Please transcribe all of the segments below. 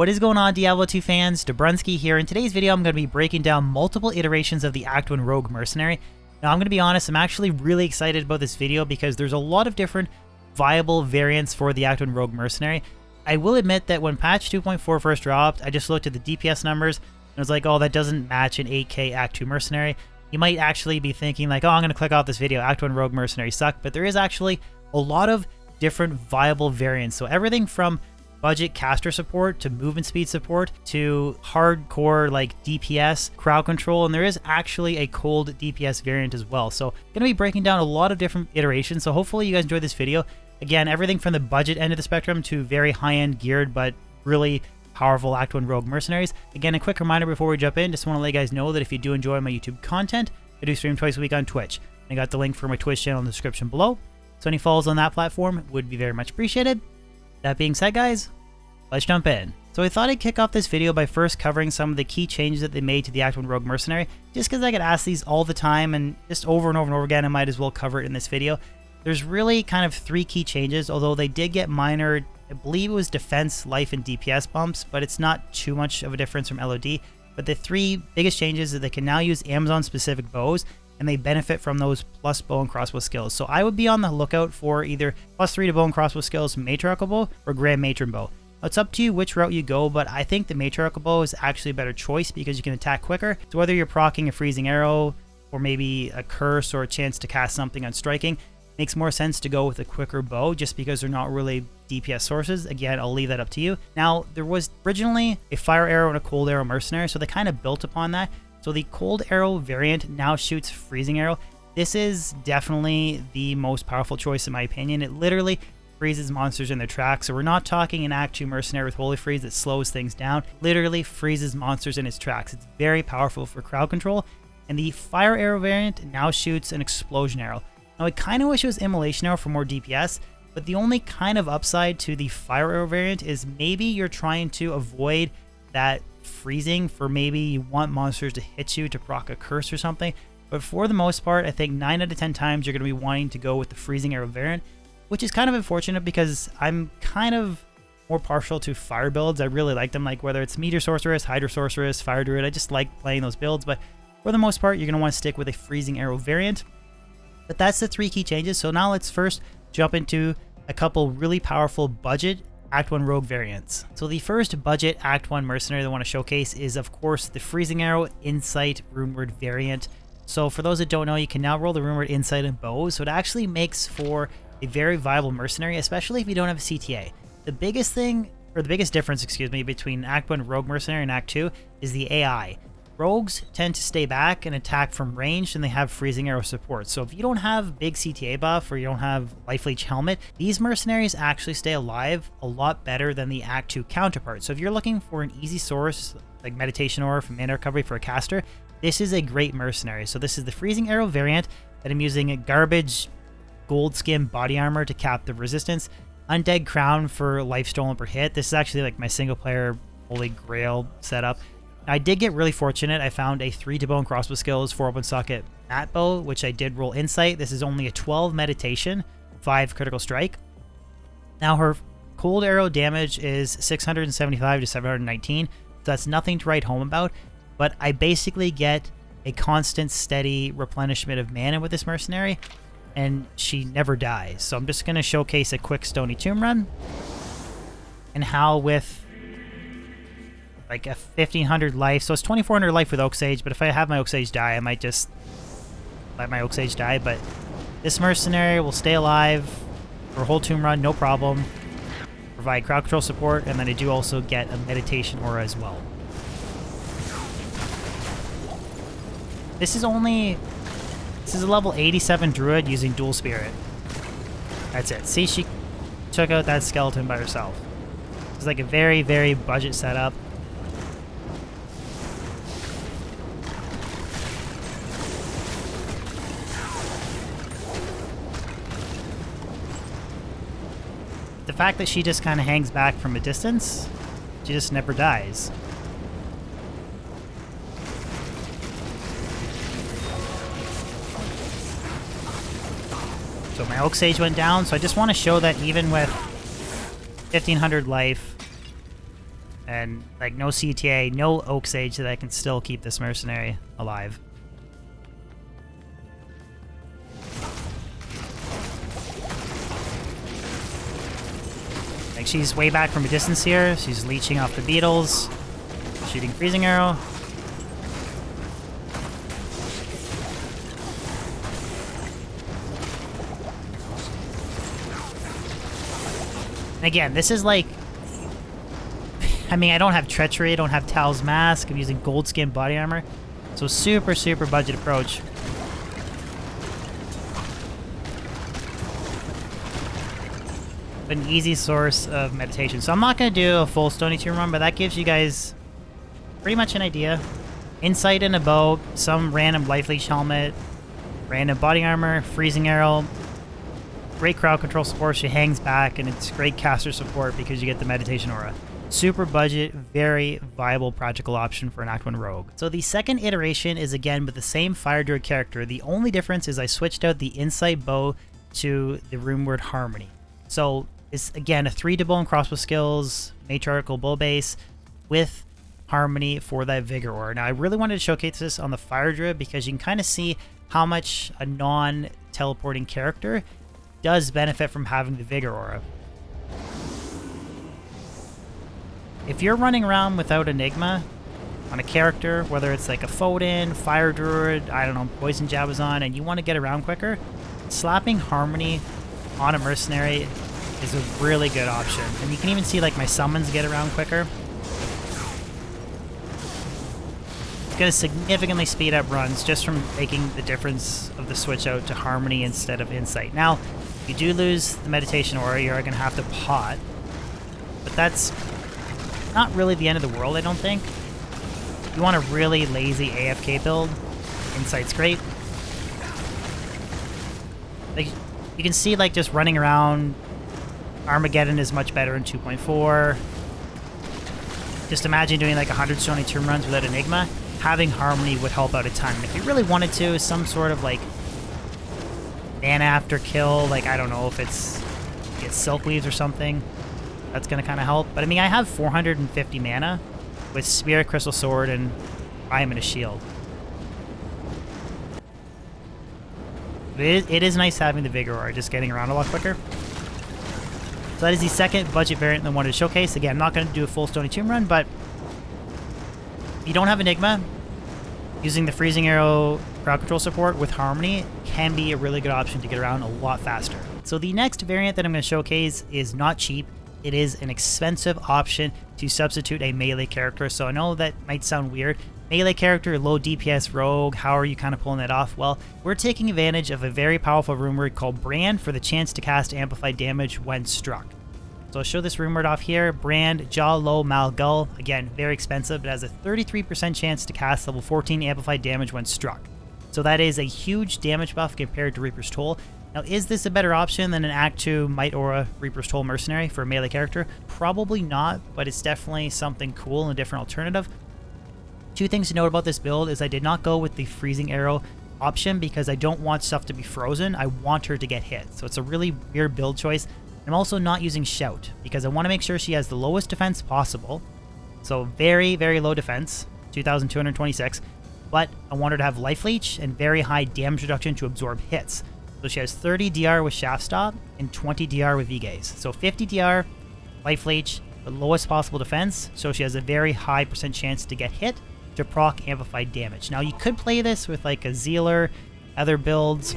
What is going on, Diablo 2 fans? Dobrunsky here. In today's video, I'm going to be breaking down multiple iterations of the Act 1 Rogue Mercenary. Now, I'm going to be honest, I'm actually really excited about this video because there's a lot of different viable variants for the Act 1 Rogue Mercenary. I will admit that when patch 2.4 first dropped, I just looked at the DPS numbers and was like, oh, that doesn't match an 8k Act 2 Mercenary. You might actually be thinking like, oh, I'm going to click off this video, Act 1 Rogue Mercenary suck, but there is actually a lot of different viable variants. So everything from budget caster support to movement speed support to hardcore like DPS crowd control, and there is actually a cold DPS variant as well. So gonna be breaking down a lot of different iterations, so hopefully you guys enjoyed this video. Again, everything from the budget end of the spectrum to very high-end geared but really powerful Act 1 Rogue Mercenaries. Again, a quick reminder before we jump in, just want to let you guys know that if you do enjoy my YouTube content, I do stream twice a week on Twitch. I got the link for my Twitch channel in the description below, so any follows on that platform would be very much appreciated. That being said, guys, let's jump in. So I thought I'd kick off this video by first covering some of the key changes that they made to the Act 1 Rogue Mercenary, just because I get asked these all the time and just over and over and over again, I might as well cover it in this video. There's really kind of three key changes, although they did get minor, I believe it was defense, life, and DPS bumps, but it's not too much of a difference from LOD. But the three biggest changes are that they can now use Amazon-specific bows, and they benefit from those plus bow and crossbow skills. So I would be on the lookout for either +3 to bow and crossbow skills, matriarchal bow, or grand matron bow. It's up to you which route you go, but I think the matriarchal bow is actually a better choice because you can attack quicker. So whether you're proccing a freezing arrow, or maybe a curse or a chance to cast something on striking, makes more sense to go with a quicker bow just because they're not really DPS sources. Again, I'll leave that up to you. Now, there was originally a fire arrow and a cold arrow mercenary, so they kind of built upon that. So the cold arrow variant now shoots freezing arrow. This is definitely the most powerful choice in my opinion. It literally freezes monsters in their tracks. So we're not talking an Act 2 mercenary with Holy Freeze that slows things down. Literally freezes monsters in its tracks. It's very powerful for crowd control. And the fire arrow variant now shoots an explosion arrow. Now I kind of wish it was immolation arrow for more DPS, but the only kind of upside to the fire arrow variant is maybe you're trying to avoid that freezing, for maybe you want monsters to hit you to proc a curse or something. But for the most part, I think 9 out of 10 times you're going to be wanting to go with the freezing arrow variant, which is kind of unfortunate because I'm kind of more partial to fire builds. I really like them, like whether it's Meteor Sorceress, Hydra Sorceress, Fire Druid. I just like playing those builds, but for the most part, you're going to want to stick with a freezing arrow variant. But that's the three key changes. So now let's first jump into a couple really powerful budget Act 1 Rogue variants. So the first budget Act 1 Mercenary that I want to showcase is, of course, the Freezing Arrow Insight Runeward variant. So for those that don't know, you can now roll the Runeward Insight and bow, so it actually makes for a very viable mercenary, especially if you don't have a CTA. The biggest thing, or the biggest difference, excuse me, between Act 1 Rogue Mercenary and Act 2 is the AI. Rogues tend to stay back and attack from range, and they have freezing arrow support. So if you don't have big CTA buff or you don't have Life Leech Helmet, these mercenaries actually stay alive a lot better than the Act 2 counterpart. So if you're looking for an easy source like Meditation Aura for mana recovery for a caster, this is a great mercenary. So this is the freezing arrow variant that I'm using a garbage gold skin body armor to cap the resistance, Undead Crown for life stolen per hit. This is actually like my single player holy grail setup. I did get really fortunate. I found a 3 to bow and crossbow skills, 4 open socket mat bow, which I did roll insight. This is only a 12 meditation, 5 critical strike. Now her cold arrow damage is 675 to 719, so that's nothing to write home about, but I basically get a constant steady replenishment of mana with this mercenary, and she never dies. So I'm just going to showcase a quick Stony Tomb run, and how with like a 1500 life, so it's 2400 life with Oak Sage, but if I have my Oak Sage die, I might just let my Oak Sage die, but this mercenary will stay alive for a whole tomb run, no problem, provide crowd control support, and then I do also get a meditation aura as well. This is a level 87 druid using dual spirit. That's it. See, she took out that skeleton by herself. It's like a very, very budget setup. The fact that she just kind of hangs back from a distance, she just never dies. So my Oak Sage went down, so I just want to show that even with 1500 life, And like no CTA, no Oak Sage that I can still keep this mercenary alive. Like she's way back from a distance here. She's leeching off the beetles, shooting freezing arrow. And again, this is like, I mean, I don't have Treachery, I don't have Tal's Mask, I'm using gold skin body armor. So super, super budget approach. But an easy source of meditation. So I'm not going to do a full Stony Tomb run, but that gives you guys pretty much an idea. Insight in a bow, some random life leech helmet, random body armor, freezing arrow. Great crowd control support, she hangs back, and it's great caster support because you get the meditation aura. Super budget, very viable practical option for an Act 1 Rogue. So the second iteration is again with the same Fire Druid character. The only difference is I switched out the Insight bow to the Runeward Harmony. So it's again a 3 bow and crossbow skills, matriarchal bow base with Harmony for that Vigor aura. Now I really wanted to showcase this on the Fire Druid because you can kind of see how much a non-teleporting character does benefit from having the Vigor aura. If you're running around without Enigma on a character, whether it's like a Foden, Fire Druid, I don't know, Poison Jabazon, and you want to get around quicker, slapping Harmony on a mercenary is a really good option. And you can even see like my summons get around quicker. It's going to significantly speed up runs just from making the difference of the switch out to Harmony instead of Insight. Now, if you do lose the Meditation Aura, you're going to have to pot. But that's not really the end of the world, I don't think. If you want a really lazy AFK build, Insight's great. Like, you can see, like, just running around, Armageddon is much better in 2.4. Just imagine doing, like, 100 Stony Tomb runs without Enigma. Having Harmony would help out a ton. If you really wanted to, some sort of, like, mana after kill, like, I don't know if it's get Silk Weaves or something. That's going to kind of help. But, I mean, I have 450 mana with Spirit, Crystal Sword, and Diamond a Shield. It is nice having the Vigor Aura, just getting around a lot quicker. So that is the second budget variant that I wanted to showcase. Again, I'm not going to do a full Stony Tomb run, but if you don't have Enigma, using the Freezing Arrow crowd control support with Harmony can be a really good option to get around a lot faster. So the next variant that I'm going to showcase is not cheap. It is an expensive option to substitute a melee character. So I know that might sound weird. Melee character, low DPS Rogue, how are you kind of pulling that off? Well, we're taking advantage of a very powerful rune word called Brand for the chance to cast amplified damage when struck. So I'll show this rune word off here. Brand, Jaw Low Malgull. Again, very expensive. It has a 33% chance to cast level 14 amplified damage when struck. So that is a huge damage buff compared to Reaper's Toll. Now, is this a better option than an Act 2 Might Aura Reaper's Toll Mercenary for a melee character? Probably not, but it's definitely something cool and a different alternative. Two things to note about this build is I did not go with the Freezing Arrow option because I don't want stuff to be frozen. I want her to get hit. So it's a really weird build choice. I'm also not using Shout because I want to make sure she has the lowest defense possible. So very, very low defense, 2,226. But I want her to have Life Leech and very high damage reduction to absorb hits. So she has 30 DR with Shaft Stop and 20 DR with V-Gaze. So 50 DR, Life Leech, the lowest possible defense. So she has a very high % chance to get hit to proc amplified damage. Now you could play this with like a Zealer, other builds.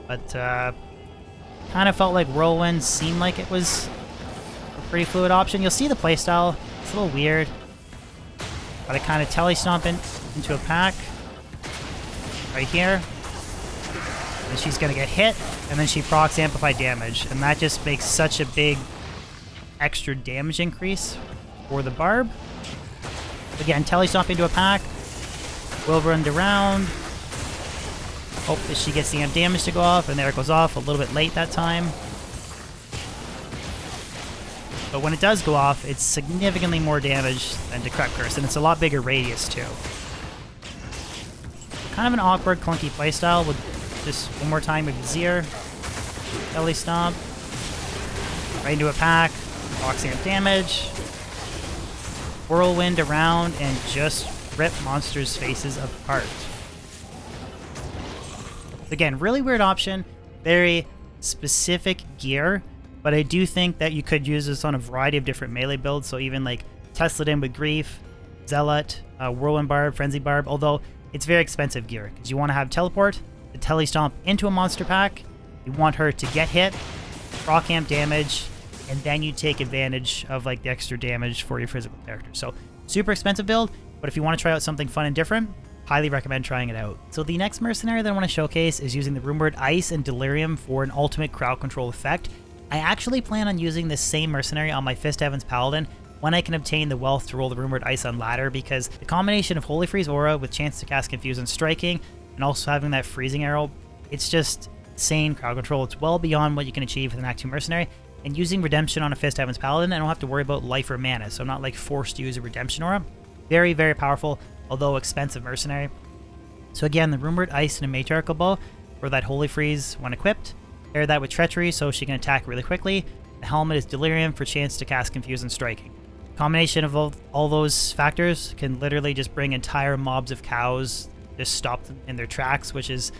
But kind of felt like Whirlwind seemed like it was a pretty fluid option. You'll see the playstyle. It's a little weird. But I kind of telestomp into a pack right here. And she's going to get hit, and then she procs amplified damage. And that just makes such a big extra damage increase for the Barb. Again, telestomp into a pack. Will run around. Hope that she gets the amp damage to go off, and there it goes off a little bit late that time. But when it does go off, it's significantly more damage than Decrep Curse, and it's a lot bigger radius too. Kind of an awkward, clunky playstyle with just one more time with Vizier. Belly Stomp. Right into a pack. Box amp damage. Whirlwind around and just rip monsters' faces apart. Again, really weird option. Very specific gear. But I do think that you could use this on a variety of different melee builds. So even like Tesla in with Grief, Zealot, Whirlwind Barb, Frenzy Barb. Although it's very expensive gear because you want to have Teleport, the Telestomp into a monster pack. You want her to get hit, rock amp damage, and then you take advantage of like the extra damage for your physical character. So super expensive build, but if you want to try out something fun and different, highly recommend trying it out. So the next mercenary that I want to showcase is using the rumored Ice and Delirium for an ultimate crowd control effect. I actually plan on using this same mercenary on my Fist Heavens Paladin when I can obtain the wealth to roll the rumored Ice on ladder, because the combination of Holy Freeze Aura with chance to cast Confuse and Striking, and also having that freezing arrow, it's just insane crowd control. It's well beyond what you can achieve with an Act 2 mercenary, and using Redemption on a Fist Heavens Paladin, I don't have to worry about life or mana, so I'm not like forced to use a Redemption Aura. Very, very powerful, although expensive mercenary. So again, the rumored Ice and a Matriarchal Bow for that Holy Freeze when equipped. Pair that with Treachery so she can attack really quickly. The helmet is Delirium for chance to cast Confuse and Striking. Combination of all those factors can literally just bring entire mobs of cows, just stop them in their tracks, which is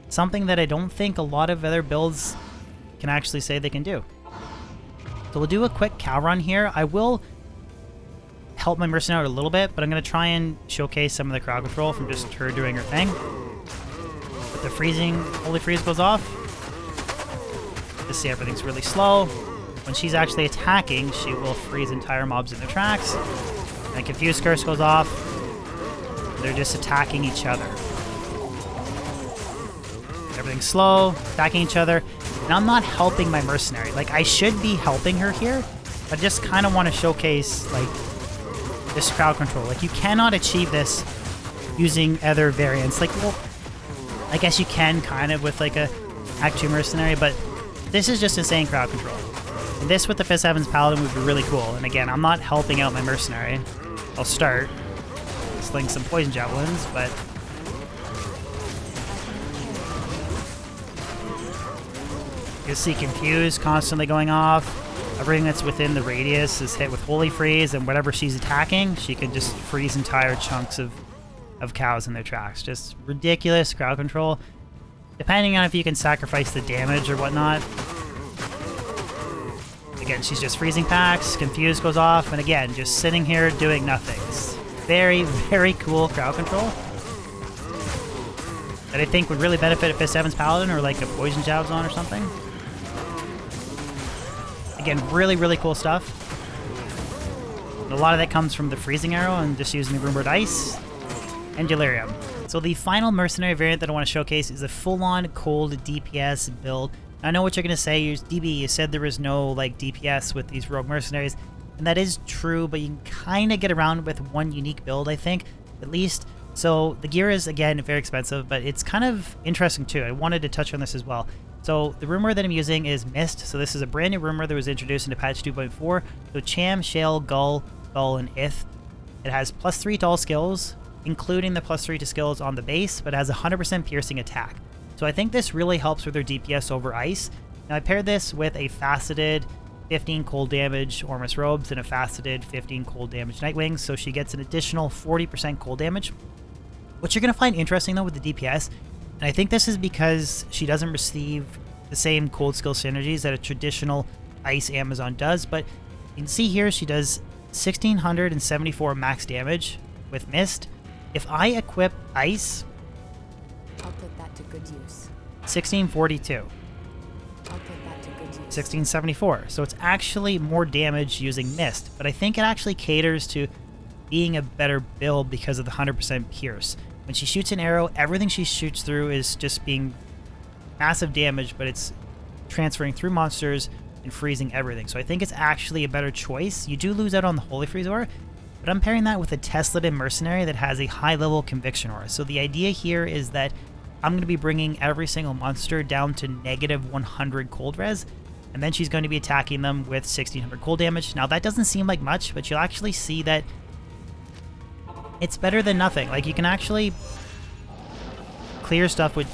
something that I don't think a lot of other builds can actually say they can do. So we'll do a quick cow run here. I will help my mercenary out a little bit, but I'm going to try and showcase some of the crowd control from just her doing her thing. But the freezing Holy Freeze goes off. Just see everything's really slow. When she's actually attacking, she will freeze entire mobs in their tracks. And Confuse Curse goes off. They're just attacking each other. Everything's slow, attacking each other. And I'm not helping my mercenary. Like, I should be helping her here, but I just kind of want to showcase, like, this crowd control. Like, you cannot achieve this using other variants. Like, well, I guess you can kind of with, like, a Act 2 mercenary, but this is just insane crowd control. And this with the Fist Heavens Paladin would be really cool. And again, I'm not helping out my mercenary. I'll start. Sling some Poison Javelins, but you see Confuse constantly going off. Everything that's within the radius is hit with Holy Freeze, and whatever she's attacking, she can just freeze entire chunks of cows in their tracks. Just ridiculous crowd control. Depending on if you can sacrifice the damage or whatnot. Again, she's just freezing packs, Confuse goes off, and again, just sitting here doing nothing. It's very, very cool crowd control that I think would really benefit a Fist Heavens Paladin or like a Poison Javelin or something. Again, really, really cool stuff. And a lot of that comes from the freezing arrow and just using the rumored Ice and Delirium. So the final mercenary variant that I want to showcase is a full-on cold DPS build. I know what you're going to say. DB, you said there was no like DPS with these rogue mercenaries, and that is true, but you can kind of get around with one unique build, I think, at least. So the gear is, again, very expensive, but it's kind of interesting too. I wanted to touch on this as well. So the rumor that I'm using is Mist. So this is a brand new rumor that was introduced into patch 2.4. So Cham, Shale, Gull, and Ith. It has +3 to all skills, including the +3 to skills on the base, but has 100% piercing attack. So I think this really helps with their DPS over Ice. Now I paired this with a faceted 15 cold damage Ormus Robes and a faceted 15 cold damage Nightwings, so she gets an additional 40% cold damage. What you're going to find interesting though with the DPS, and I think this is because she doesn't receive the same cold skill synergies that a traditional Ice Amazon does, but you can see here she does 1674 max damage with Mist. If I equip Ice, I'll put that to good use. 1642. I'll put that to good use. 1674. So it's actually more damage using Mist, but I think it actually caters to being a better build because of the 100% pierce. When she shoots an arrow, everything she shoots through is just being massive damage, but it's transferring through monsters and freezing everything. So I think it's actually a better choice. You do lose out on the Holy Freeze Aura, but I'm pairing that with a Tesla Mercenary that has a high level Conviction Aura. So the idea here is that I'm going to be bringing every single monster down to -100 cold res, and then she's going to be attacking them with 1600 cold damage. Now that doesn't seem like much, but you'll actually see that it's better than nothing. Like, you can actually clear stuff with,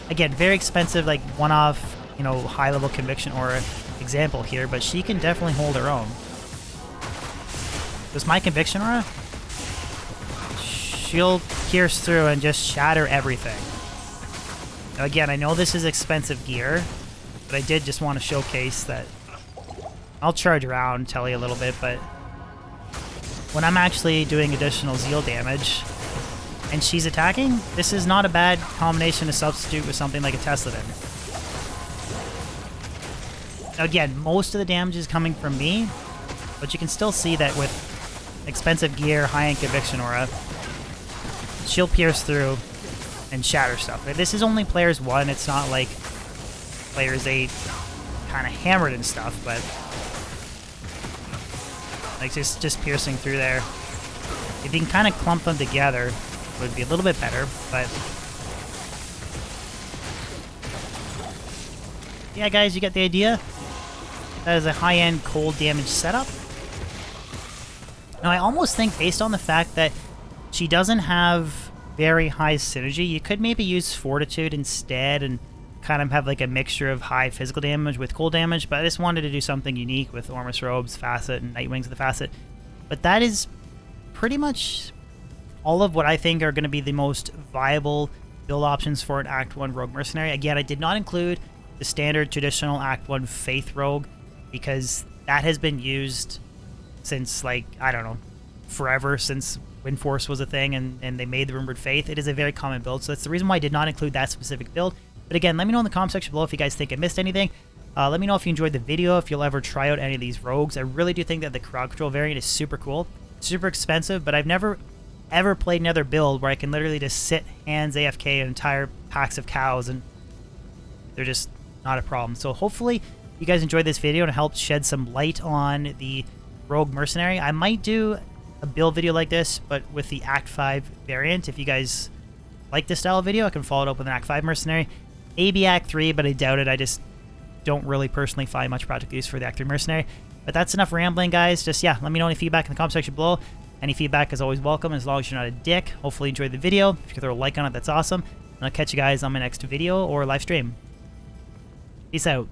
again, very expensive, like one-off you know, high-level conviction aura example here, but she can definitely hold her own. Does my conviction aura? She'll pierce through and just shatter everything. Now again, I know this is expensive gear, but I did just want to showcase that. I'll charge around, tell you a little bit, but when I'm actually doing additional zeal damage and she's attacking, this is not a bad combination to substitute with something like a Tesla then. Now again, most of the damage is coming from me, but you can still see that with expensive gear, high-end conviction aura, she'll pierce through and shatter stuff. This is only players 1, it's not like players 8 kind of hammered and stuff, but like just piercing through there. If you can kind of clump them together, it would be a little bit better, but yeah, guys, you get the idea. That is a high-end cold damage setup. Now, I almost think, based on the fact that she doesn't have very high synergy, you could maybe use Fortitude instead and kind of have like a mixture of high physical damage with cold damage, but I just wanted to do something unique with Ormus Robe's Facet and Nightwings of the Facet. But that is pretty much all of what I think are going to be the most viable build options for an Act 1 Rogue Mercenary. Again, I did not include the standard traditional Act 1 Faith Rogue, because that has been used since, like, I don't know, forever, since Windforce was a thing and they made the Rumored Faith. It is a very common build, so that's the reason why I did not include that specific build. But again, let me know in the comment section below if you guys think I missed anything. Let me know if you enjoyed the video, if you'll ever try out any of these rogues. I really do think that the crowd control variant is super cool, super expensive, but I've never ever played another build where I can literally just sit hands AFK entire packs of cows and they're just not a problem. So hopefully you guys enjoyed this video and it helped shed some light on the Rogue Mercenary. I might do a build video like this, but with the Act 5 variant. If you guys like this style of video, I can follow it up with an Act 5 Mercenary. Maybe Act 3, but I doubt it. I just don't really personally find much practical use for the Act 3 Mercenary. But that's enough rambling, guys. Just, yeah, let me know any feedback in the comment section below. Any feedback is always welcome, as long as you're not a dick. Hopefully you enjoyed the video. If you can throw a like on it, that's awesome. And I'll catch you guys on my next video or live stream. Peace out.